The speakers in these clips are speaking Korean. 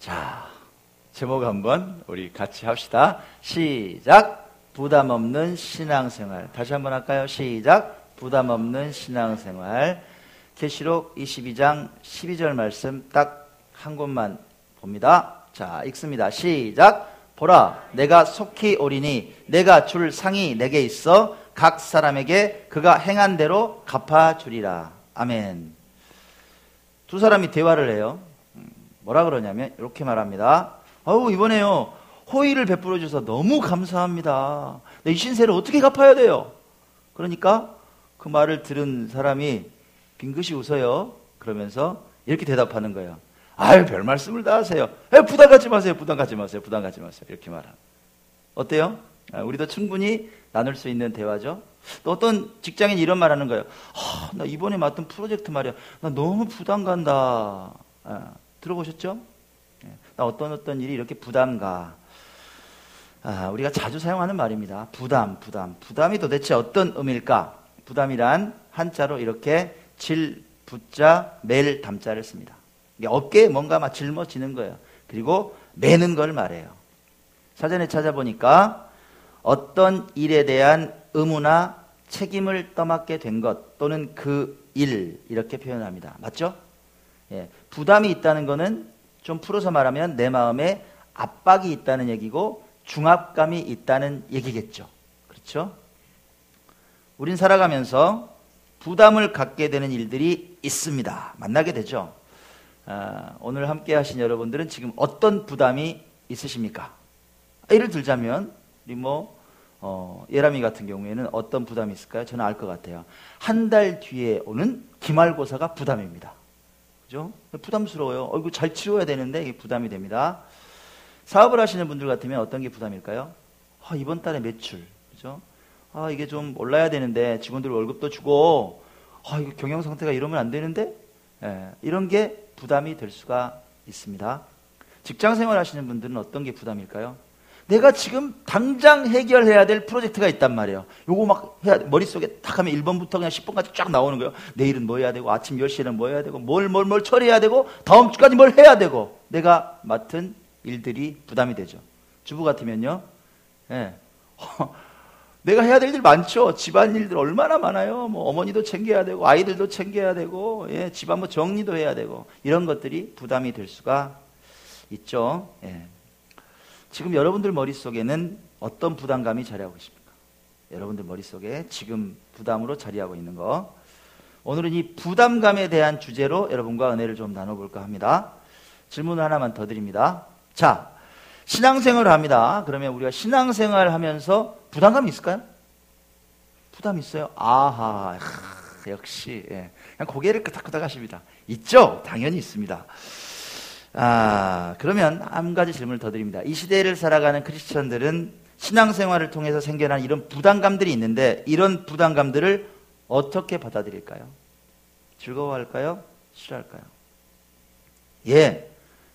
자, 제목 한번 우리 같이 합시다. 시작. 부담 없는 신앙생활. 다시 한번 할까요? 시작. 부담 없는 신앙생활. 계시록 22장 12절 말씀 딱 한 곳만 봅니다. 자, 읽습니다. 시작. 보라, 내가 속히 오리니 내가 줄 상이 내게 있어 각 사람에게 그가 행한 대로 갚아주리라. 아멘. 두 사람이 대화를 해요. 뭐라 그러냐면 이렇게 말합니다. 이번에요 호의를 베풀어 주셔서 너무 감사합니다. 이 신세를 어떻게 갚아야 돼요? 그러니까 그 말을 들은 사람이 빙긋이 웃어요. 그러면서 이렇게 대답하는 거예요. 아유, 별 말씀을 다 하세요. 부담 갖지 마세요. 부담 갖지 마세요. 부담 갖지 마세요. 이렇게 말합니다. 어때요? 우리도 충분히 나눌 수 있는 대화죠. 또 어떤 직장인이 이런 말 하는 거예요. 나 이번에 맡은 프로젝트 말이야, 나 너무 부담 간다. 들어보셨죠? 나 어떤 일이 이렇게 부담 가. 우리가 자주 사용하는 말입니다. 부담이 도대체 어떤 의미일까? 부담이란 한자로 이렇게 질, 부자, 맬, 담자를 씁니다. 이게 어깨에 뭔가 막 짊어지는 거예요. 그리고 매는 걸 말해요. 사전에 찾아보니까 어떤 일에 대한 의무나 책임을 떠맡게 된 것 또는 그 일, 이렇게 표현합니다. 맞죠? 예, 부담이 있다는 거는 좀 풀어서 말하면 내 마음에 압박이 있다는 얘기고 중압감이 있다는 얘기겠죠. 그렇죠? 우린 살아가면서 부담을 갖게 되는 일들이 있습니다. 만나게 되죠. 오늘 함께 하신 여러분들은 지금 어떤 부담이 있으십니까? 예를 들자면 우리 예람이 같은 경우에는 어떤 부담이 있을까요? 저는 알 것 같아요. 한 달 뒤에 오는 기말고사가 부담입니다. 그죠? 부담스러워요. 이거 잘 치러야 되는데 이게 부담이 됩니다. 사업을 하시는 분들 같으면 어떤 게 부담일까요? 이번 달에 매출, 그죠? 이게 좀 올라야 되는데 직원들 월급도 주고, 이거 경영 상태가 이러면 안 되는데, 이런 게 부담이 될 수가 있습니다. 직장 생활 하시는 분들은 어떤 게 부담일까요? 내가 지금 당장 해결해야 될 프로젝트가 있단 말이에요. 요거 막 해야 돼. 머릿속에 딱 하면 1번부터 그냥 10번까지 쫙 나오는 거예요. 내일은 뭐 해야 되고, 아침 10시에는 뭐 해야 되고, 뭘 처리해야 되고, 다음 주까지 뭘 해야 되고, 내가 맡은 일들이 부담이 되죠. 주부 같으면요, 내가 해야 될 일 많죠. 집안일들 얼마나 많아요. 어머니도 챙겨야 되고, 아이들도 챙겨야 되고, 집안 정리도 해야 되고, 이런 것들이 부담이 될 수가 있죠. 지금 여러분들 머릿속에는 어떤 부담감이 자리하고 있습니까? 여러분들 머릿속에 지금 부담으로 자리하고 있는 거. 오늘은 이 부담감에 대한 주제로 여러분과 은혜를 좀 나눠볼까 합니다. 질문 하나만 더 드립니다. 자, 신앙생활을 합니다. 그러면 우리가 신앙생활을 하면서 부담감이 있을까요? 부담이 있어요? 역시 그냥 고개를 끄덕끄덕 하십니다. 있죠? 당연히 있습니다. 그러면 한 가지 질문을 더 드립니다. 이 시대를 살아가는 크리스천들은 신앙생활을 통해서 생겨난 이런 부담감들이 있는데 이런 부담감들을 어떻게 받아들일까요? 즐거워할까요? 싫어할까요?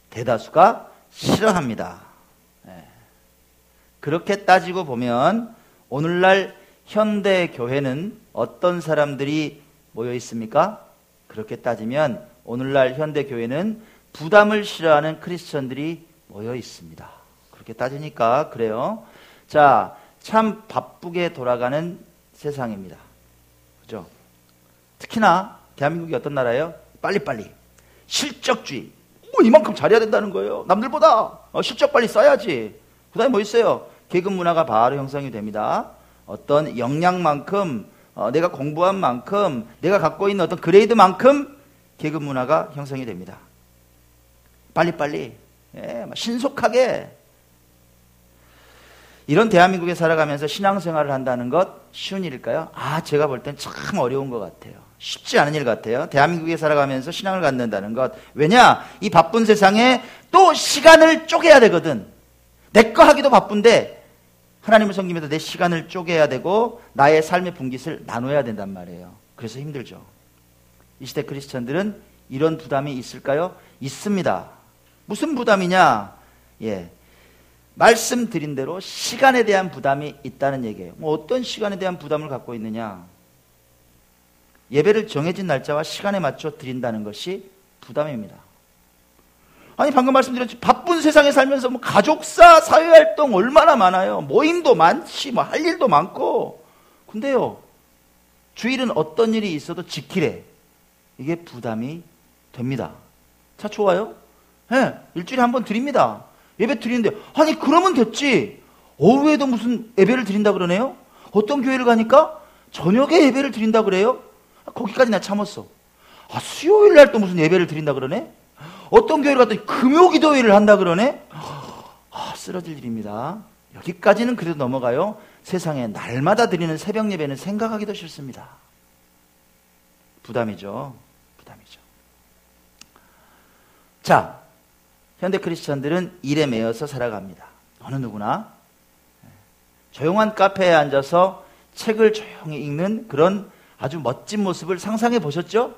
대다수가 싫어합니다. 그렇게 따지고 보면 오늘날 현대 교회는 어떤 사람들이 모여 있습니까? 그렇게 따지면 오늘날 현대 교회는 부담을 싫어하는 크리스천들이 모여 있습니다. 그렇게 따지니까 그래요. 자, 참 바쁘게 돌아가는 세상입니다. 그죠? 특히나 대한민국이 어떤 나라예요? 빨리빨리 실적주의. 이만큼 잘해야 된다는 거예요. 남들보다 실적 빨리 써야지. 그 다음에 뭐 있어요? 계급 문화가 바로 형성이 됩니다. 어떤 역량만큼, 내가 공부한 만큼, 내가 갖고 있는 어떤 그레이드만큼 계급 문화가 형성이 됩니다. 빨리빨리, 신속하게. 이런 대한민국에 살아가면서 신앙생활을 한다는 것 쉬운 일일까요? 제가 볼 땐 참 어려운 것 같아요. 쉽지 않은 일 같아요. 대한민국에 살아가면서 신앙을 갖는다는 것. 왜냐? 이 바쁜 세상에 또 시간을 쪼개야 되거든. 내 거 하기도 바쁜데 하나님을 섬기면서 내 시간을 쪼개야 되고 나의 삶의 분깃을 나눠야 된단 말이에요. 그래서 힘들죠. 이 시대 크리스천들은 이런 부담이 있을까요? 있습니다. 무슨 부담이냐? 말씀드린 대로 시간에 대한 부담이 있다는 얘기예요. 어떤 시간에 대한 부담을 갖고 있느냐? 예배를 정해진 날짜와 시간에 맞춰 드린다는 것이 부담입니다. 아니 방금 말씀드렸지 바쁜 세상에 살면서 뭐 가족사 사회활동 얼마나 많아요. 모임도 많지 뭐 할 일도 많고. 근데요 주일은 어떤 일이 있어도 지키래. 이게 부담이 됩니다. 자 좋아요. 네, 일주일에 한 번 드립니다. 예배 드리는데 아니 그러면 됐지. 오후에도 무슨 예배를 드린다 그러네요. 어떤 교회를 가니까 저녁에 예배를 드린다 그래요. 거기까지 나 참았어. 아 수요일 날 또 무슨 예배를 드린다 그러네. 어떤 교회를 갔더니 금요기도회를 한다 그러네. 쓰러질 일입니다. 여기까지는 그래도 넘어가요. 세상에 날마다 드리는 새벽 예배는 생각하기도 싫습니다. 부담이죠. 부담이죠. 자, 현대 크리스천들은 일에 매여서 살아갑니다. 어느 누구나 조용한 카페에 앉아서 책을 조용히 읽는 그런 아주 멋진 모습을 상상해 보셨죠?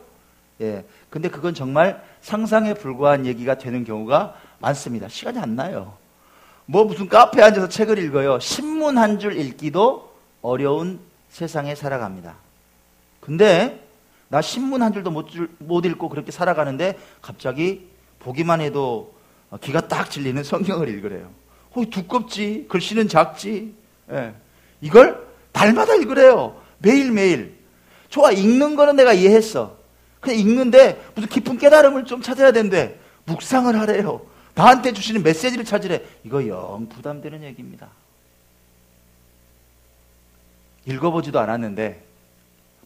예. 근데 그건 정말 상상에 불과한 얘기가 되는 경우가 많습니다. 시간이 안 나요. 뭐 무슨 카페에 앉아서 책을 읽어요. 신문 한 줄 읽기도 어려운 세상에 살아갑니다. 근데 나 신문 한 줄도 못 읽고 그렇게 살아가는데 갑자기 보기만 해도 기가 딱 질리는 성경을 읽으래요. 두껍지, 글씨는 작지. 예. 이걸 날마다 읽으래요. 매일매일. 좋아, 읽는 거는 내가 이해했어. 그냥 읽는데 무슨 깊은 깨달음을 좀 찾아야 된대. 묵상을 하래요. 나한테 주시는 메시지를 찾으래. 이거 영 부담되는 얘기입니다. 읽어보지도 않았는데,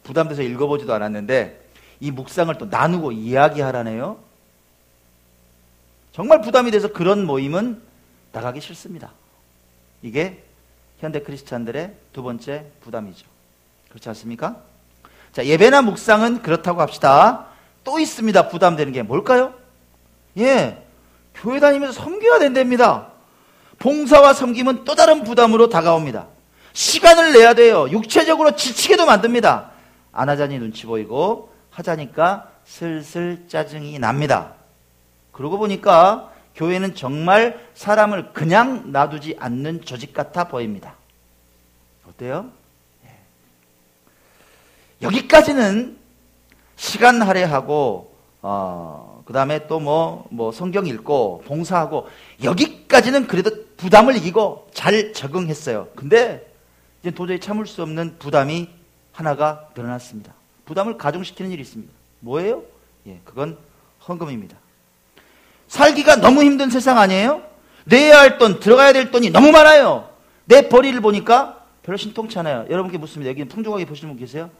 부담돼서 읽어보지도 않았는데 이 묵상을 또 나누고 이야기하라네요. 정말 부담이 돼서 그런 모임은 나가기 싫습니다. 이게 현대 크리스찬들의 두 번째 부담이죠. 그렇지 않습니까? 자, 예배나 묵상은 그렇다고 합시다. 또 있습니다. 부담되는 게 뭘까요? 예, 교회 다니면서 섬겨야 된답니다. 봉사와 섬김은 또 다른 부담으로 다가옵니다. 시간을 내야 돼요. 육체적으로 지치게도 만듭니다. 안 하자니 눈치 보이고 하자니까 슬슬 짜증이 납니다. 그러고 보니까 교회는 정말 사람을 그냥 놔두지 않는 조직 같아 보입니다. 어때요? 여기까지는 시간 할애하고 그 다음에 또 뭐 성경 읽고 봉사하고 여기까지는 그래도 부담을 이기고 잘 적응했어요. 근데 이제 도저히 참을 수 없는 부담이 하나가 늘어났습니다. 부담을 가중시키는 일이 있습니다. 뭐예요? 예, 그건 헌금입니다. 살기가 너무 힘든 세상 아니에요? 내야 할 돈, 들어가야 될 돈이 너무 많아요. 내 벌이를 보니까 별로 신통치 않아요. 여러분께 묻습니다. 여기 풍족하게 보시는 분 계세요?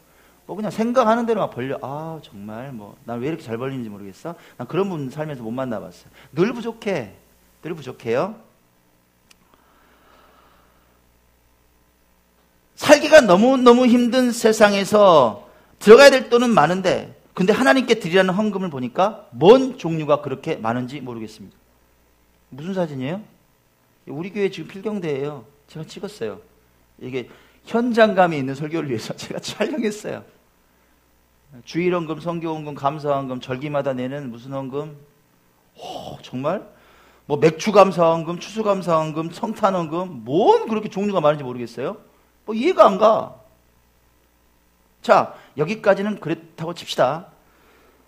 뭐 그냥 생각하는 대로만 벌려. 정말 난 왜 이렇게 잘 벌리는지 모르겠어. 난 그런 분 살면서 못 만나봤어요. 늘 부족해. 늘 부족해요. 살기가 너무너무 힘든 세상에서 들어가야 될 돈은 많은데 근데 하나님께 드리라는 헌금을 보니까 뭔 종류가 그렇게 많은지 모르겠습니다. 무슨 사진이에요? 우리 교회 지금 필경대예요. 제가 찍었어요. 이게 현장감이 있는 설교를 위해서 제가 촬영했어요. 주일 헌금, 성교 헌금, 감사 헌금, 절기마다 내는 무슨 헌금? 정말 뭐 맥주 감사 헌금, 추수 감사 헌금, 성탄 헌금, 뭔 그렇게 종류가 많은지 모르겠어요. 이해가 안 가. 자, 여기까지는 그렇다고 칩시다.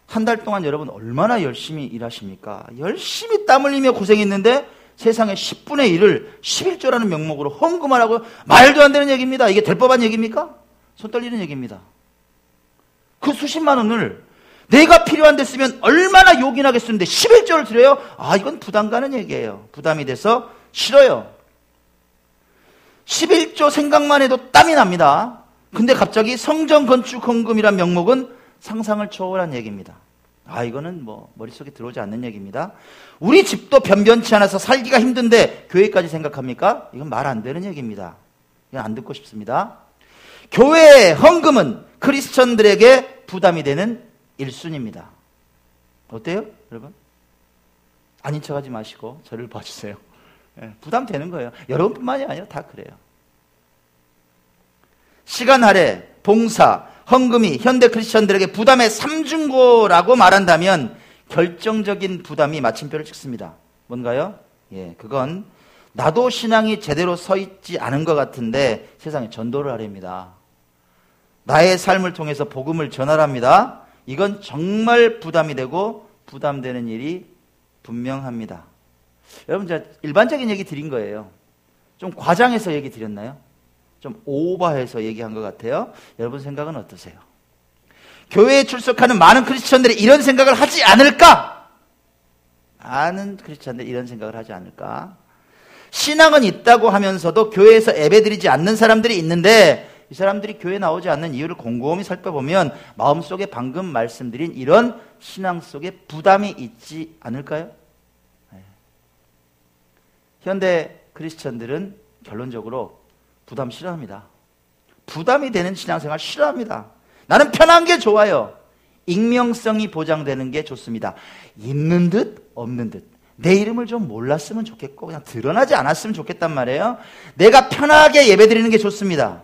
한 달 동안 여러분 얼마나 열심히 일하십니까? 열심히 땀 흘리며 고생했는데 세상에 10분의 1을 11조라는 명목으로 헌금하라고 말도 안 되는 얘기입니다. 이게 될 법한 얘기입니까? 손 떨리는 얘기입니다. 그 수십만 원을 내가 필요한 데 쓰면 얼마나 요긴하겠는데 11조를 드려요? 이건 부담 가는 얘기예요. 부담이 돼서 싫어요. 11조 생각만 해도 땀이 납니다. 근데 갑자기 성전 건축 헌금이란 명목은 상상을 초월한 얘기입니다. 이거는 머릿속에 들어오지 않는 얘기입니다. 우리 집도 변변치 않아서 살기가 힘든데 교회까지 생각합니까? 이건 말 안 되는 얘기입니다. 이건 안 듣고 싶습니다. 교회의 헌금은 크리스천들에게 부담이 되는 1순위입니다. 어때요, 여러분? 아닌 척하지 마시고 저를 봐주세요. 부담되는 거예요. 여러분뿐만이 아니라 다 그래요. 시간 할애, 봉사, 헌금이 현대 크리스천들에게 부담의 삼중고라고 말한다면 결정적인 부담이 마침표를 찍습니다. 뭔가요? 그건 나도 신앙이 제대로 서 있지 않은 것 같은데 세상에 전도를 하랍니다. 나의 삶을 통해서 복음을 전하랍니다. 이건 정말 부담이 되고 부담되는 일이 분명합니다. 여러분, 제가 일반적인 얘기 드린 거예요. 좀 과장해서 얘기 드렸나요? 좀 오버해서 얘기한 것 같아요. 여러분 생각은 어떠세요? 교회에 출석하는 많은 크리스천들이 이런 생각을 하지 않을까? 많은 크리스천들이 이런 생각을 하지 않을까? 신앙은 있다고 하면서도 교회에서 예배드리지 않는 사람들이 있는데 이 사람들이 교회에 나오지 않는 이유를 곰곰이 살펴보면 마음속에 방금 말씀드린 이런 신앙 속에 부담이 있지 않을까요? 현대 크리스천들은 결론적으로 부담 싫어합니다. 부담이 되는 신앙생활 싫어합니다. 나는 편한 게 좋아요. 익명성이 보장되는 게 좋습니다. 있는 듯 없는 듯. 내 이름을 좀 몰랐으면 좋겠고 그냥 드러나지 않았으면 좋겠단 말이에요. 내가 편하게 예배드리는 게 좋습니다.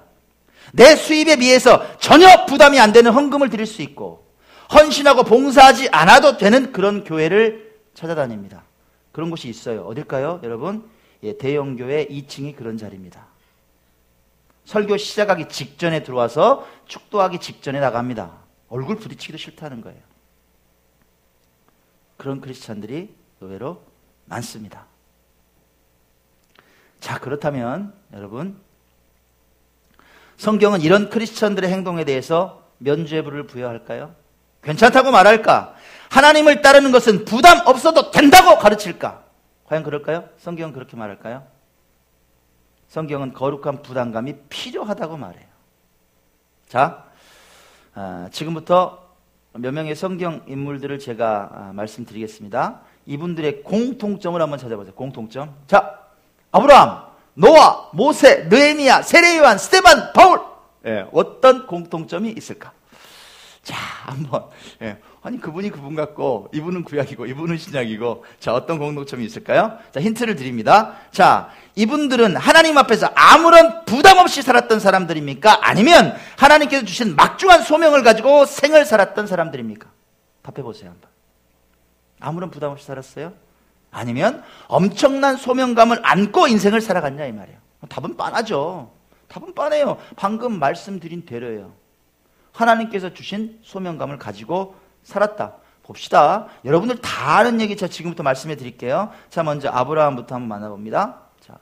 내 수입에 비해서 전혀 부담이 안 되는 헌금을 드릴 수 있고 헌신하고 봉사하지 않아도 되는 그런 교회를 찾아다닙니다. 그런 곳이 있어요. 어딜까요? 여러분, 대형교회 2층이 그런 자리입니다. 설교 시작하기 직전에 들어와서 축도하기 직전에 나갑니다. 얼굴 부딪히기도 싫다는 거예요. 그런 크리스찬들이 의외로 많습니다. 자, 그렇다면 여러분, 성경은 이런 크리스천들의 행동에 대해서 면죄부를 부여할까요? 괜찮다고 말할까? 하나님을 따르는 것은 부담 없어도 된다고 가르칠까? 과연 그럴까요? 성경은 그렇게 말할까요? 성경은 거룩한 부담감이 필요하다고 말해요. 자, 지금부터 몇 명의 성경 인물들을 제가 말씀드리겠습니다. 이분들의 공통점을 한번 찾아보세요. 공통점. 자, 아브라함, 노아, 모세, 느헤미야, 세례요한, 스데반, 바울. 어떤 공통점이 있을까? 자, 한번. 아니, 그분이 그분 같고, 이분은 구약이고, 이분은 신약이고, 자, 어떤 공통점이 있을까요? 자, 힌트를 드립니다. 자, 이분들은 하나님 앞에서 아무런 부담 없이 살았던 사람들입니까? 아니면 하나님께서 주신 막중한 소명을 가지고 생을 살았던 사람들입니까? 답해보세요, 한번. 아무런 부담 없이 살았어요? 아니면 엄청난 소명감을 안고 인생을 살아갔냐, 이 말이에요. 답은 뻔하죠. 답은 뻔해요. 방금 말씀드린 대로예요. 하나님께서 주신 소명감을 가지고 살았다. 봅시다. 여러분들 다 아는 얘기 제가 지금부터 말씀해 드릴게요. 자, 먼저 아브라함부터 한번 만나봅니다. 자,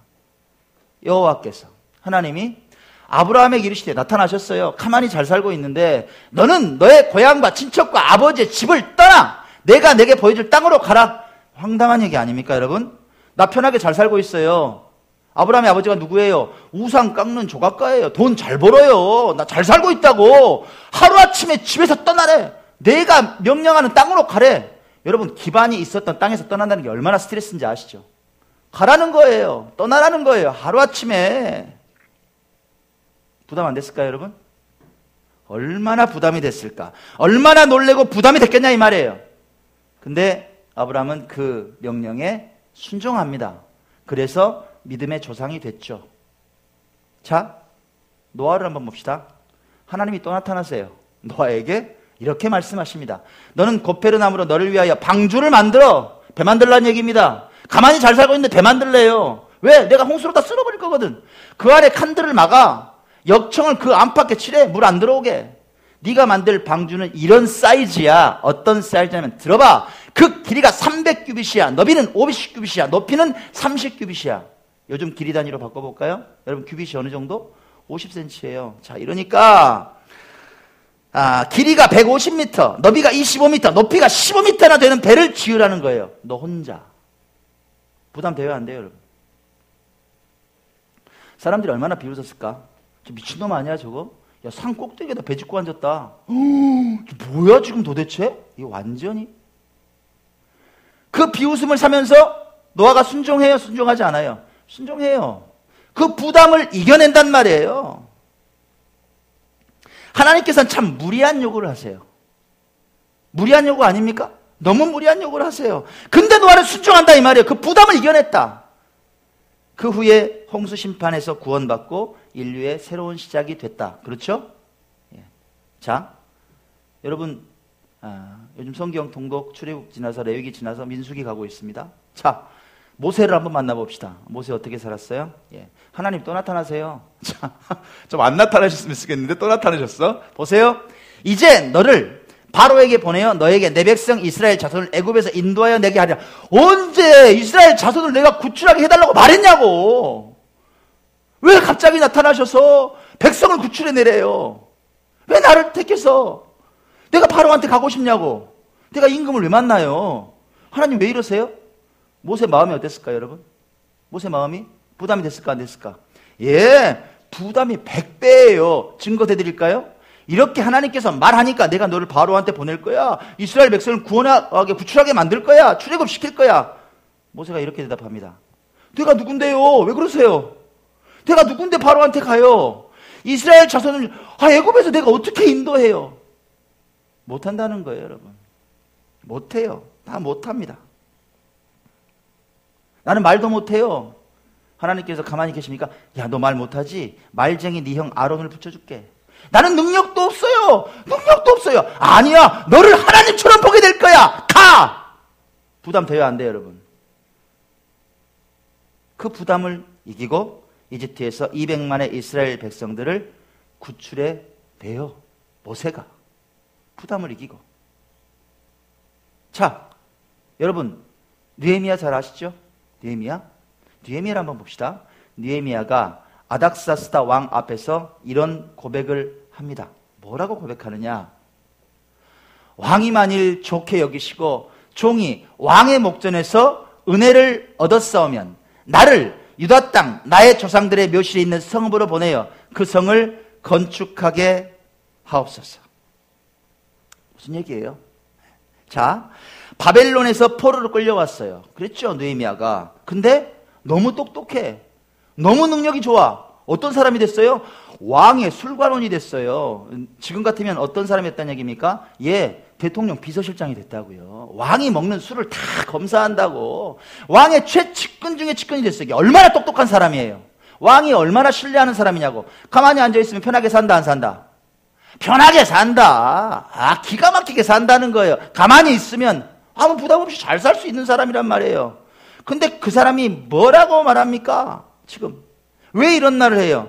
여호와께서 하나님이 아브라함에게 이르시되 나타나셨어요. 가만히 잘 살고 있는데 너는 너의 고향과 친척과 아버지의 집을 떠나 내가 내게 보여줄 땅으로 가라. 황당한 얘기 아닙니까, 여러분? 나 편하게 잘 살고 있어요. 아브라함의 아버지가 누구예요? 우상 깎는 조각가예요. 돈 잘 벌어요. 나 잘 살고 있다고. 하루아침에 집에서 떠나래. 내가 명령하는 땅으로 가래. 여러분, 기반이 있었던 땅에서 떠난다는 게 얼마나 스트레스인지 아시죠? 가라는 거예요. 떠나라는 거예요. 하루아침에. 부담 안 됐을까요, 여러분? 얼마나 부담이 됐을까? 얼마나 놀래고 부담이 됐겠냐, 이 말이에요. 근데 아브라함은 그 명령에 순종합니다. 그래서 믿음의 조상이 됐죠. 자, 노아를 한번 봅시다. 하나님이 또 나타나세요. 노아에게 이렇게 말씀하십니다. 너는 고페르나무로 너를 위하여 방주를 만들어. 배 만들라는 얘기입니다. 가만히 잘 살고 있는데 배 만들래요. 왜? 내가 홍수로 다 쓸어버릴 거거든. 그 아래 칸들을 막아. 역청을 그 안팎에 칠해. 물 안 들어오게. 네가 만들 방주는 이런 사이즈야. 어떤 사이즈냐면 들어봐. 그 길이가 300규빗이야. 너비는 500규빗이야. 높이는 30규빗이야. 요즘 길이 단위로 바꿔볼까요? 여러분, 규빗이 어느 정도? 50cm예요. 자, 이러니까 길이가 150m, 너비가 25m, 높이가 15m나 되는 배를 지으라는 거예요. 너 혼자. 부담돼요, 안 돼요, 여러분? 사람들이 얼마나 비웃었을까? 저 미친놈 아니야, 저거? 야, 산 꼭대기에다 배 짓고 앉았다. 뭐야, 지금 도대체? 이거 완전히? 그 비웃음을 사면서 노아가 순종해요, 순종하지 않아요? 순종해요. 그 부담을 이겨낸단 말이에요. 하나님께서는 참 무리한 요구를 하세요. 무리한 요구 아닙니까? 너무 무리한 요구를 하세요. 근데 노아는 순종한다 이 말이에요. 그 부담을 이겨냈다. 그 후에 홍수 심판에서 구원받고 인류의 새로운 시작이 됐다. 그렇죠? 예. 자, 여러분, 요즘 성경 통독 출애굽 지나서 레위기 지나서 민수기 가고 있습니다. 자, 모세를 한번 만나봅시다. 모세 어떻게 살았어요? 예. 하나님 또 나타나세요. 자, 좀 안 나타나셨으면 쓰겠는데 또 나타나셨어. 보세요. 이제 너를 바로에게 보내어 너에게 내 백성 이스라엘 자손을 애굽에서 인도하여 내게 하리라. 언제 이스라엘 자손을 내가 구출하게 해달라고 말했냐고. 왜 갑자기 나타나셔서 백성을 구출해내래요. 왜 나를 택해서 내가 바로한테 가고 싶냐고. 내가 임금을 왜 만나요. 하나님 왜 이러세요? 모세 마음이 어땠을까요, 여러분? 모세 마음이 부담이 됐을까 안 됐을까? 예, 부담이 100배예요. 증거 대드릴까요? 이렇게 하나님께서 말하니까 내가 너를 바로한테 보낼 거야. 이스라엘 백성을 구원하게 구출하게 만들 거야. 출애굽시킬 거야. 모세가 이렇게 대답합니다. 내가 누군데요? 왜 그러세요? 내가 누군데 바로한테 가요? 이스라엘 자손을 애굽에서 내가 어떻게 인도해요? 못한다는 거예요, 여러분. 못해요. 다 못합니다. 나는 말도 못해요. 하나님께서 가만히 계십니까? 야, 너 말 못하지? 말쟁이 네 형 아론을 붙여줄게. 나는 능력도 없어요. 능력도 없어요. 아니야, 너를 하나님처럼 보게 될 거야. 가! 부담 돼요, 안 돼요, 여러분? 그 부담을 이기고 이집트에서 200만의 이스라엘 백성들을 구출해 내요. 모세가 부담을 이기고. 자, 여러분 느헤미야 잘 아시죠? 느헤미야를 한번 봅시다. 느헤미야가 아닥사스다 왕 앞에서 이런 고백을 합니다. 뭐라고 고백하느냐? 왕이 만일 좋게 여기시고 종이 왕의 목전에서 은혜를 얻었사오면 나를 유다 땅 나의 조상들의 묘실에 있는 성읍으로 보내어 그 성을 건축하게 하옵소서. 무슨 얘기예요? 자, 바벨론에서 포로로 끌려왔어요. 그랬죠, 느헤미야가. 근데 너무 똑똑해. 너무 능력이 좋아. 어떤 사람이 됐어요? 왕의 술관원이 됐어요. 지금 같으면 어떤 사람이 됐다는 얘기입니까? 예, 대통령 비서실장이 됐다고요. 왕이 먹는 술을 다 검사한다고. 왕의 최측근 중에 측근이 됐어요. 이게 얼마나 똑똑한 사람이에요. 왕이 얼마나 신뢰하는 사람이냐고. 가만히 앉아있으면 편하게 산다, 안 산다? 편하게 산다. 기가 막히게 산다는 거예요. 가만히 있으면 아무 부담 없이 잘 살 수 있는 사람이란 말이에요. 근데 그 사람이 뭐라고 말합니까? 지금 왜 이런 말을 해요?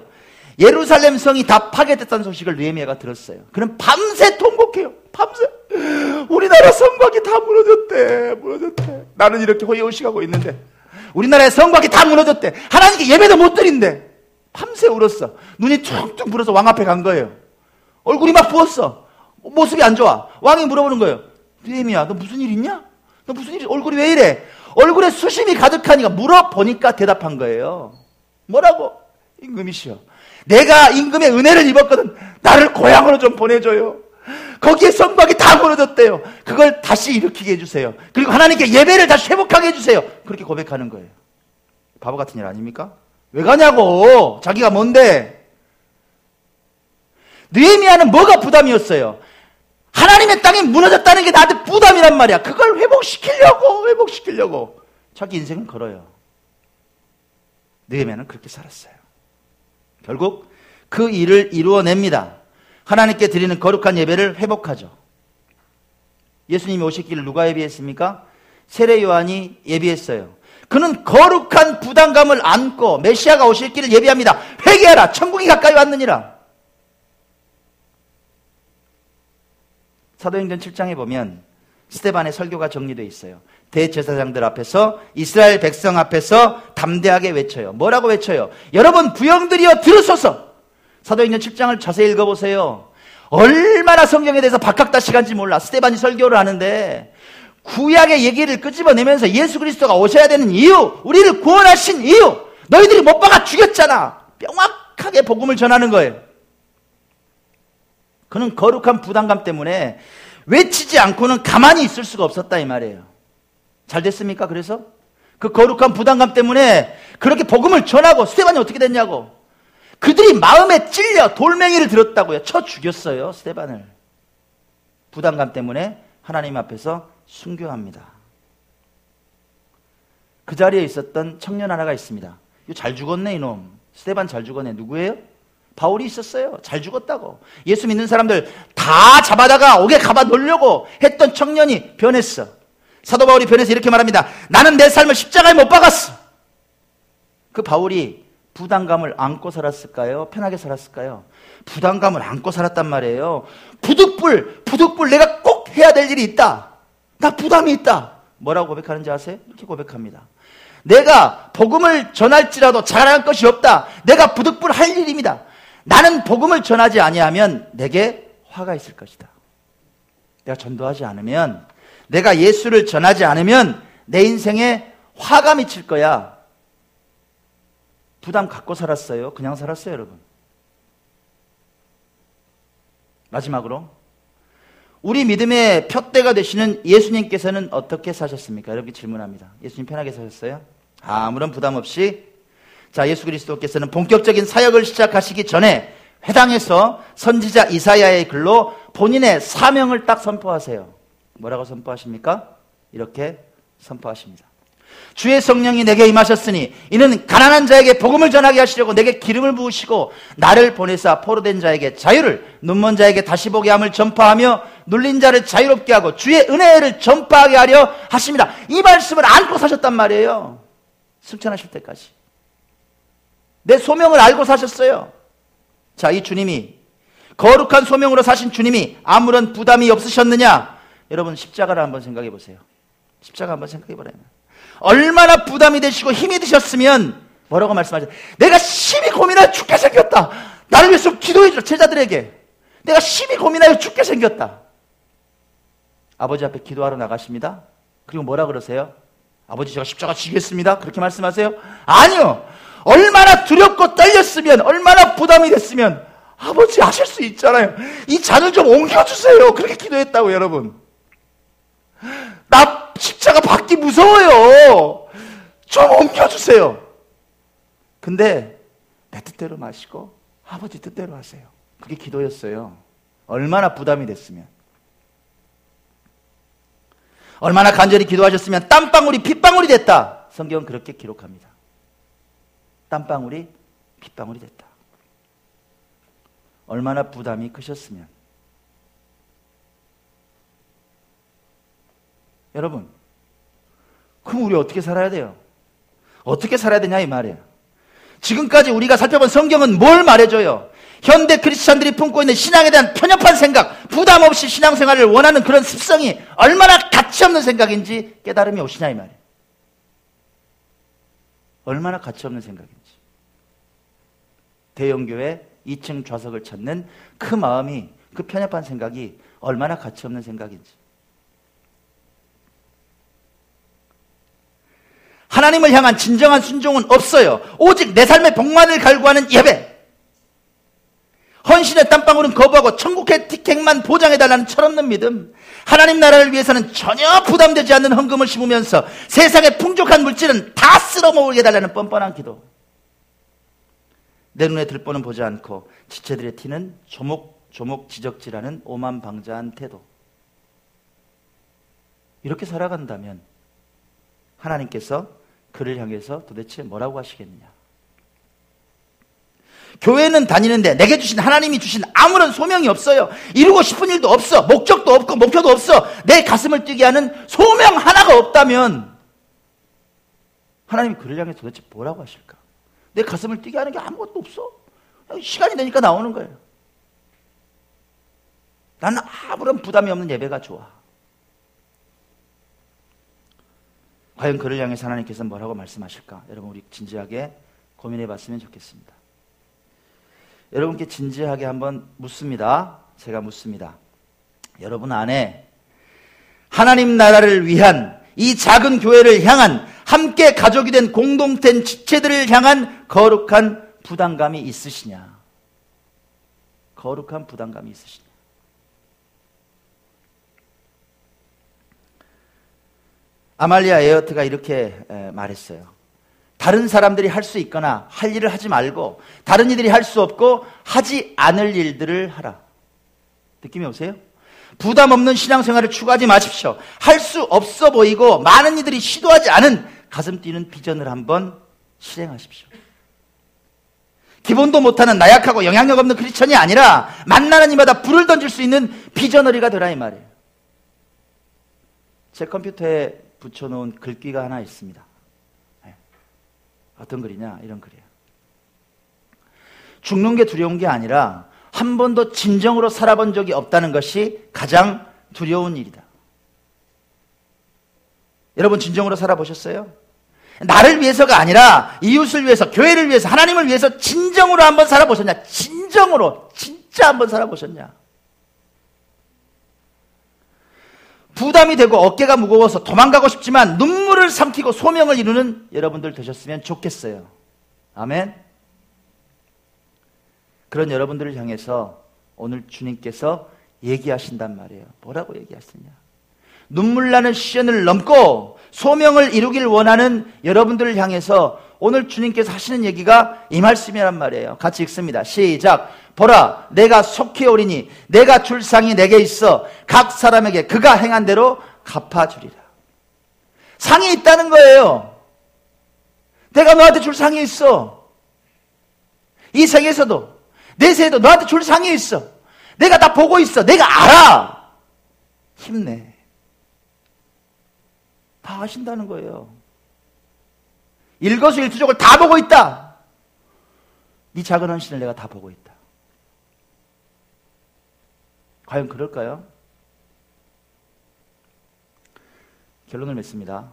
예루살렘 성이 다 파괴됐다는 소식을 느헤미야가 들었어요. 그럼 밤새 통곡해요. 밤새 우리나라 성곽이 다 무너졌대. 나는 이렇게 호의호식하고 있는데 우리나라의 성곽이 다 무너졌대. 하나님께 예배도 못 드린대. 밤새 울었어. 눈이 퉁퉁 불어서 왕 앞에 간 거예요. 얼굴이 막 부었어. 모습이 안 좋아. 왕이 물어보는 거예요. 느헤미야, 너 무슨 일 있냐? 너 무슨 일? 얼굴이 왜 이래? 얼굴에 수심이 가득하니까 물어보니까 대답한 거예요. 뭐라고? 임금이시여, 내가 임금의 은혜를 입었거든. 나를 고향으로 좀 보내줘요. 거기에 성곽이 다 무너졌대요. 그걸 다시 일으키게 해주세요. 그리고 하나님께 예배를 다시 회복하게 해주세요. 그렇게 고백하는 거예요. 바보 같은 일 아닙니까? 왜 가냐고. 자기가 뭔데? 느헤미야는 뭐가 부담이었어요? 하나님의 땅이 무너졌다는 게 나한테 부담이란 말이야. 그걸 회복시키려고 자기 인생을 걸어요. 느헤미야는 그렇게 살았어요. 결국 그 일을 이루어냅니다. 하나님께 드리는 거룩한 예배를 회복하죠. 예수님이 오실 길을 누가 예비했습니까? 세례 요한이 예비했어요. 그는 거룩한 부담감을 안고 메시아가 오실 길을 예비합니다. 회개하라, 천국이 가까이 왔느니라. 사도행전 7장에 보면 스데반의 설교가 정리되어 있어요. 대제사장들 앞에서, 이스라엘 백성 앞에서 담대하게 외쳐요. 뭐라고 외쳐요? 여러분 부형들이여 들으소서. 사도행전 7장을 자세히 읽어보세요. 얼마나 성경에 대해서 박학다식한지 몰라. 스데반이 설교를 하는데 구약의 얘기를 끄집어내면서 예수 그리스도가 오셔야 되는 이유, 우리를 구원하신 이유, 너희들이 못 박아 죽였잖아. 명확하게 복음을 전하는 거예요. 그는 거룩한 부담감 때문에 외치지 않고는 가만히 있을 수가 없었다 이 말이에요. 잘 됐습니까? 그래서 그 거룩한 부담감 때문에 그렇게 복음을 전하고 스데반이 어떻게 됐냐고. 그들이 마음에 찔려 돌멩이를 들었다고요. 쳐 죽였어요, 스데반을. 부담감 때문에 하나님 앞에서 순교합니다. 그 자리에 있었던 청년 하나가 있습니다. 이거 잘 죽었네 이놈. 스데반 잘 죽었네. 누구예요? 바울이 있었어요. 잘 죽었다고. 예수 믿는 사람들 다 잡아다가 옥에 가봐 놓으려고 했던 청년이 변했어. 사도 바울이 변해서 이렇게 말합니다. 나는 내 삶을 십자가에 못 박았어. 그 바울이 부담감을 안고 살았을까요? 편하게 살았을까요? 부담감을 안고 살았단 말이에요. 부득불 내가 꼭 해야 될 일이 있다. 나 부담이 있다. 뭐라고 고백하는지 아세요? 이렇게 고백합니다. 내가 복음을 전할지라도 잘할 것이 없다. 내가 부득불할 일입니다. 나는 복음을 전하지 아니하면 내게 화가 있을 것이다. 내가 전도하지 않으면, 내가 예수를 전하지 않으면 내 인생에 화가 미칠 거야. 부담 갖고 살았어요? 그냥 살았어요, 여러분? 마지막으로, 우리 믿음의 푯대가 되시는 예수님께서는 어떻게 사셨습니까? 이렇게 질문합니다. 예수님 편하게 사셨어요? 아무런 부담 없이. 자, 예수 그리스도께서는 본격적인 사역을 시작하시기 전에 회당에서 선지자 이사야의 글로 본인의 사명을 딱 선포하세요. 뭐라고 선포하십니까? 이렇게 선포하십니다. 주의 성령이 내게 임하셨으니 이는 가난한 자에게 복음을 전하게 하시려고 내게 기름을 부으시고 나를 보내사 포로된 자에게 자유를, 눈먼 자에게 다시 보게 함을 전파하며 눌린 자를 자유롭게 하고 주의 은혜를 전파하게 하려 하십니다. 이 말씀을 안고 사셨단 말이에요. 승천하실 때까지. 내 소명을 알고 사셨어요. 자, 이 주님이, 거룩한 소명으로 사신 주님이 아무런 부담이 없으셨느냐? 여러분, 십자가를 한번 생각해 보세요. 십자가 한번 생각해 보라요. 얼마나 부담이 되시고 힘이 드셨으면 뭐라고 말씀하셨어요? 내가 심히 고민하여 죽게 생겼다. 나를 위해서 좀 기도해 줘. 제자들에게. 내가 심히 고민하여 죽게 생겼다. 아버지 앞에 기도하러 나가십니다. 그리고 뭐라 그러세요? 아버지, 제가 십자가 지겠습니다. 그렇게 말씀하세요? 아니요. 얼마나 두렵고 떨렸으면, 얼마나 부담이 됐으면 아버지 아실 수 있잖아요. 이 잔을 좀 옮겨주세요. 그렇게 기도했다고, 여러분. 나 십자가 받기 무서워요. 좀 옮겨주세요. 근데 내 뜻대로 마시고 아버지 뜻대로 하세요. 그게 기도였어요. 얼마나 부담이 됐으면. 얼마나 간절히 기도하셨으면 땀방울이 핏방울이 됐다. 성경은 그렇게 기록합니다. 땀방울이 핏방울이 됐다. 얼마나 부담이 크셨으면. 여러분, 그럼 우리 어떻게 살아야 돼요? 어떻게 살아야 되냐 이 말이에요. 지금까지 우리가 살펴본 성경은 뭘 말해줘요? 현대 크리스찬들이 품고 있는 신앙에 대한 편협한 생각, 부담 없이 신앙생활을 원하는 그런 습성이 얼마나 가치없는 생각인지 깨달음이 오시냐 이 말이에요. 얼마나 가치없는 생각인지. 대형교회 2층 좌석을 찾는 그 마음이, 그 편협한 생각이 얼마나 가치없는 생각인지. 하나님을 향한 진정한 순종은 없어요. 오직 내 삶의 복만을 갈구하는 예배. 헌신의 땀방울은 거부하고 천국의 티켓만 보장해달라는 철없는 믿음. 하나님 나라를 위해서는 전혀 부담되지 않는 헌금을 심으면서 세상의 풍족한 물질은 다 쓸어모으게 해달라는 뻔뻔한 기도. 내 눈에 들보는 보지 않고 지체들의 티는 조목조목 지적질하는 오만방자한 태도. 이렇게 살아간다면 하나님께서 그를 향해서 도대체 뭐라고 하시겠느냐? 교회는 다니는데 내게 주신, 하나님이 주신 아무런 소명이 없어요. 이루고 싶은 일도 없어. 목적도 없고 목표도 없어. 내 가슴을 뛰게 하는 소명 하나가 없다면 하나님이 그를 향해 도대체 뭐라고 하실까? 내 가슴을 뛰게 하는 게 아무것도 없어. 시간이 되니까 나오는 거예요. 나는 아무런 부담이 없는 예배가 좋아. 과연 그를 향해서 하나님께서 뭐라고 말씀하실까? 여러분, 우리 진지하게 고민해 봤으면 좋겠습니다. 여러분께 진지하게 한번 묻습니다. 제가 묻습니다. 여러분 안에 하나님 나라를 위한 이 작은 교회를 향한, 함께 가족이 된 공동된 지체들을 향한 거룩한 부담감이 있으시냐? 거룩한 부담감이 있으시냐? 아말리아 에어트가 이렇게 말했어요. 다른 사람들이 할 수 있거나 할 일을 하지 말고, 다른 이들이 할 수 없고 하지 않을 일들을 하라. 느낌이 오세요? 부담 없는 신앙생활을 추구하지 마십시오. 할 수 없어 보이고 많은 이들이 시도하지 않은 가슴 뛰는 비전을 한번 실행하십시오. 기본도 못하는 나약하고 영향력 없는 크리스천이 아니라 만나는 이마다 불을 던질 수 있는 비저너리가 되라 이 말이에요. 제 컴퓨터에 붙여놓은 글귀가 하나 있습니다. 어떤 글이냐? 이런 글이에요. 죽는 게 두려운 게 아니라 한 번도 진정으로 살아본 적이 없다는 것이 가장 두려운 일이다. 여러분 진정으로 살아보셨어요? 나를 위해서가 아니라 이웃을 위해서, 교회를 위해서, 하나님을 위해서 진정으로 한번 살아보셨냐? 진정으로 진짜 한번 살아보셨냐? 부담이 되고 어깨가 무거워서 도망가고 싶지만 눈물을 삼키고 소명을 이루는 여러분들 되셨으면 좋겠어요. 아멘. 그런 여러분들을 향해서 오늘 주님께서 얘기하신단 말이에요. 뭐라고 얘기하시냐? 눈물 나는 시련을 넘고 소명을 이루길 원하는 여러분들을 향해서 오늘 주님께서 하시는 얘기가 이 말씀이란 말이에요. 같이 읽습니다. 시작. 보라, 내가 속히 오리니 내가 줄 상이 내게 있어 각 사람에게 그가 행한 대로 갚아주리라. 상이 있다는 거예요. 내가 너한테 줄 상이 있어. 이 세계에서도 내 세에도 너한테 줄 상이 있어. 내가 다 보고 있어. 내가 알아. 힘내. 다 하신다는 거예요. 일거수일투족을 다 보고 있다. 네 작은 헌신을 내가 다 보고 있다. 과연 그럴까요? 결론을 맺습니다.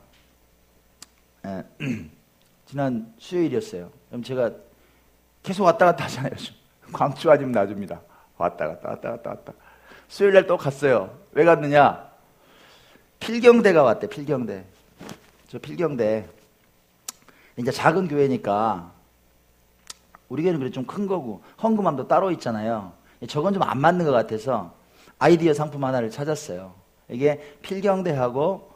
지난 수요일이었어요. 그럼 제가 계속 왔다 갔다 하잖아요. 광주 아니면 놔줍니다. 왔다 갔다. 수요일날 또 갔어요. 왜 갔느냐? 필경대가 왔대. 필경대. 저 필경대 이제 작은 교회니까 우리 교회는 그래 좀 큰 거고 헌금함도 따로 있잖아요. 저건 좀 안 맞는 것 같아서 아이디어 상품 하나를 찾았어요. 이게 필경대하고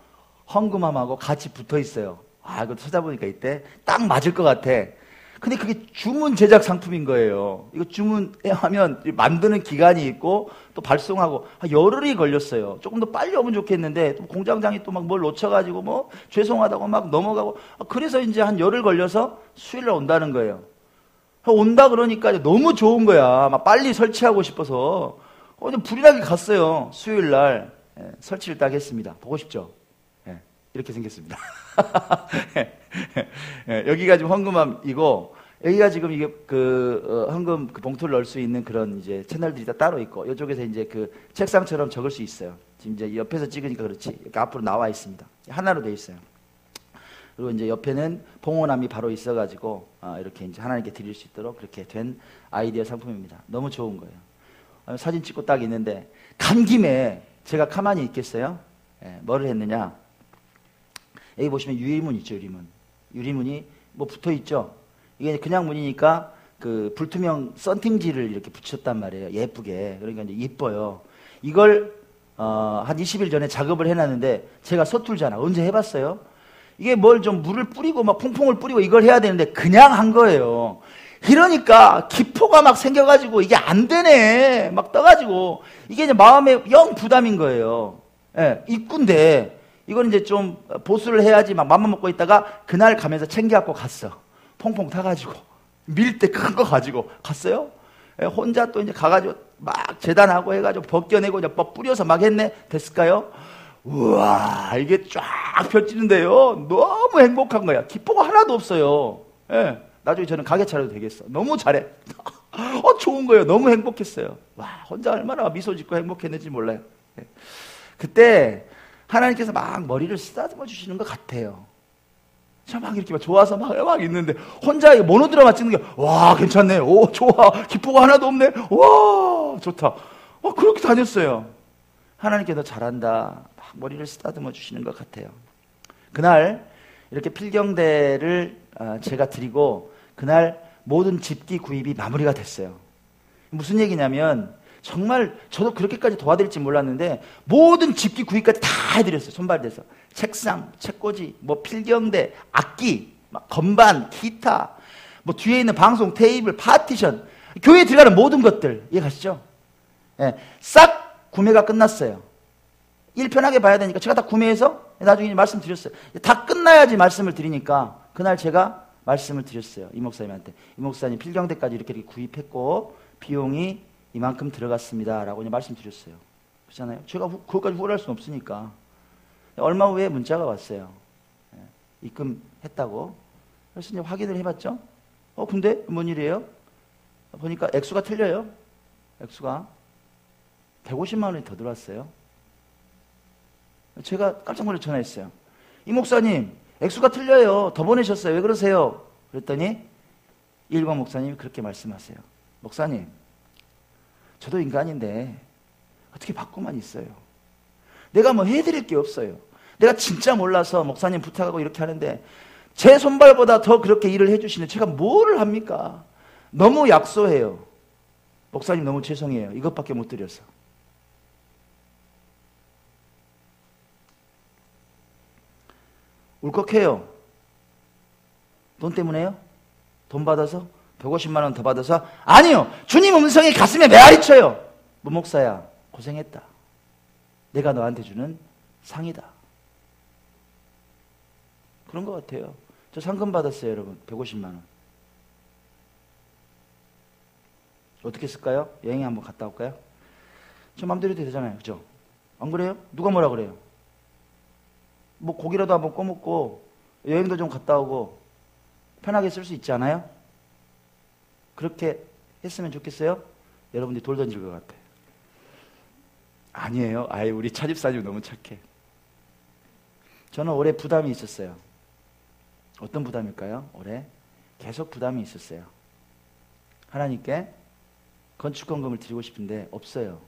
헌금함하고 같이 붙어 있어요. 아, 이거 찾아보니까 이때 딱 맞을 것 같아. 근데 그게 주문 제작 상품인 거예요. 이거 주문하면 만드는 기간이 있고 또 발송하고 열흘이 걸렸어요. 조금 더 빨리 오면 좋겠는데 또 공장장이 또 막 뭘 놓쳐가지고 뭐 죄송하다고 막 넘어가고 그래서 이제 한 열흘 걸려서 수요일날 온다는 거예요. 온다 그러니까 너무 좋은 거야. 막 빨리 설치하고 싶어서 불이나게 갔어요. 수요일날 설치를 딱 했습니다. 보고 싶죠? 이렇게 생겼습니다. 여기가 지금 헌금함이고 여기가 지금 이게 헌금 그 봉투를 넣을 수 있는 그런 이제 채널들이 다 따로 있고 이쪽에서 이제 그 책상처럼 적을 수 있어요. 지금 이제 옆에서 찍으니까 그렇지. 이렇게 앞으로 나와 있습니다. 하나로 돼 있어요. 그리고 이제 옆에는 봉헌함이 바로 있어가지고 이렇게 이제 하나님께 드릴 수 있도록 그렇게 된 아이디어 상품입니다. 너무 좋은 거예요. 사진 찍고 딱 있는데 간 김에 제가 가만히 있겠어요? 뭐를 했느냐? 여기 보시면 유리문 있죠, 유리문. 유리문이 뭐 붙어 있죠. 이게 그냥 문이니까 그 불투명 썬팅지를 이렇게 붙였단 말이에요. 예쁘게. 그러니까 이제 이뻐요. 이걸 한 20일 전에 작업을 해놨는데 제가 서툴잖아. 언제 해봤어요? 이게 뭘 좀 물을 뿌리고 막 퐁퐁을 뿌리고 이걸 해야 되는데 그냥 한 거예요. 이러니까 기포가 막 생겨가지고 이게 안 되네. 막 떠가지고 이게 이제 마음에 영 부담인 거예요. 예, 입구인데 이건 이제 좀 보수를 해야지 막 맘만 먹고 있다가 그날 가면서 챙겨갖고 갔어. 퐁퐁 타가지고 밀 때 큰 거 가지고 갔어요. 예, 혼자 또 이제 가가지고 막 재단하고 해가지고 벗겨내고 이제 뿌려서 막 했네. 됐을까요? 우와, 이게 쫙 펼치는데요. 너무 행복한 거야. 기포가 하나도 없어요. 예, 나중에 저는 가게 차려도 되겠어. 너무 잘해. 좋은 거예요. 너무 행복했어요. 와, 혼자 얼마나 미소 짓고 행복했는지 몰라요. 예. 그때 하나님께서 막 머리를 쓰다듬어 주시는 것 같아요. 저 막 이렇게 막 좋아서 막 있는데 혼자 모노드라마 찍는 게 와, 괜찮네. 오, 좋아. 기포가 하나도 없네. 와, 좋다. 그렇게 다녔어요. 하나님께서 잘한다. 막 머리를 쓰다듬어 주시는 것 같아요. 그날 이렇게 필경대를 제가 드리고 그날 모든 집기 구입이 마무리가 됐어요. 무슨 얘기냐면 정말 저도 그렇게까지 도와드릴지 몰랐는데 모든 집기 구입까지 다 해드렸어요. 손발대서 책상, 책꽂이, 뭐 필경대, 악기, 막 건반, 기타, 뭐 뒤에 있는 방송 테이블, 파티션, 교회에 들어가는 모든 것들 이해가시죠? 예, 싹 구매가 끝났어요. 일 편하게 봐야 되니까 제가 다 구매해서 나중에 말씀드렸어요. 다 끝나야지 말씀을 드리니까 그날 제가 말씀을 드렸어요. 이 목사님한테. 이 목사님 필경대까지 이렇게 구입했고 비용이 이만큼 들어갔습니다. 라고 말씀드렸어요. 그렇잖아요. 제가 그것까지 후원할 수는 없으니까. 얼마 후에 문자가 왔어요. 입금했다고. 그래서 이제 확인을 해봤죠. 근데 뭔 일이에요? 보니까 액수가 틀려요. 액수가 150만 원이 더 들어왔어요. 제가 깜짝 놀라 전화했어요. 이 목사님, 액수가 틀려요. 더 보내셨어요. 왜 그러세요? 그랬더니 1번 목사님이 그렇게 말씀하세요. 목사님, 저도 인간인데 어떻게 받고만 있어요? 내가 뭐 해드릴 게 없어요. 내가 진짜 몰라서 목사님 부탁하고 이렇게 하는데 제 손발보다 더 그렇게 일을 해주시는 제가 뭐를 합니까? 너무 약소해요. 목사님 너무 죄송해요. 이것밖에 못 드려서. 울컥해요. 돈 때문에요? 돈 받아서? 150만 원 더 받아서? 아니요. 주님 음성이 가슴에 메아리 쳐요. 무목사야, 고생했다. 내가 너한테 주는 상이다. 그런 것 같아요. 저 상금 받았어요, 여러분. 150만 원. 어떻게 쓸까요? 여행에 한번 갔다 올까요? 저 맘대로 해도 되잖아요. 그죠? 안 그래요? 누가 뭐라 그래요? 뭐 고기라도 한번 꺼먹고 여행도 좀 갔다 오고 편하게 쓸 수 있지 않아요? 그렇게 했으면 좋겠어요? 여러분들이 돌 던질 것 같아요. 아니에요. 아예 우리 차집사님 너무 착해. 저는 올해 부담이 있었어요. 어떤 부담일까요? 올해 계속 부담이 있었어요. 하나님께 건축헌금을 드리고 싶은데 없어요.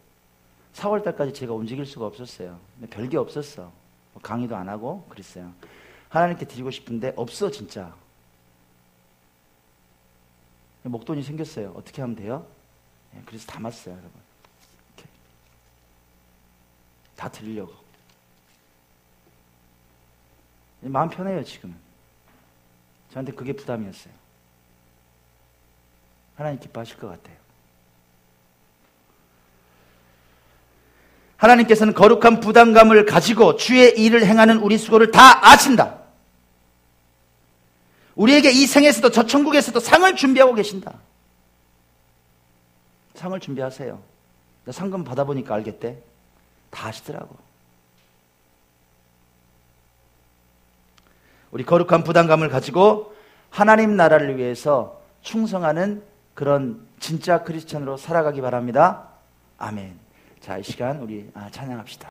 4월 달까지 제가 움직일 수가 없었어요. 별게 없었어. 강의도 안 하고 그랬어요. 하나님께 드리고 싶은데 없어 진짜. 목돈이 생겼어요. 어떻게 하면 돼요? 그래서 담았어요, 여러분. 이렇게. 다 드리려고. 마음 편해요, 지금은. 저한테 그게 부담이었어요. 하나님 기뻐하실 것 같아요. 하나님께서는 거룩한 부담감을 가지고 주의 일을 행하는 우리 수고를 다 아신다. 우리에게 이 생에서도 저 천국에서도 상을 준비하고 계신다. 상을 준비하세요. 나 상금 받아보니까 알겠대. 다 아시더라고. 우리 거룩한 부담감을 가지고 하나님 나라를 위해서 충성하는 그런 진짜 크리스천으로 살아가기 바랍니다. 아멘. 자, 이 시간 우리 찬양합시다.